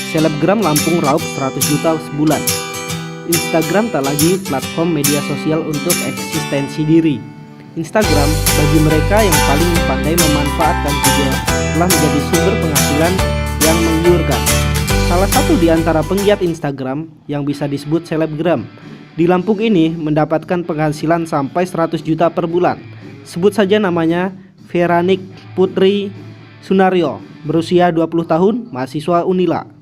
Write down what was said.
Selebgram Lampung raup 100 juta sebulan. Instagram tak lagi platform media sosial untuk eksistensi diri. Instagram bagi mereka yang paling pandai memanfaatkan juga telah menjadi sumber penghasilan yang menggiurkan. Salah satu di antara penggiat Instagram yang bisa disebut selebgram di Lampung ini mendapatkan penghasilan sampai 100 juta per bulan. Sebut saja namanya Veranik Putri Sunario, berusia 20 tahun, mahasiswa Unila.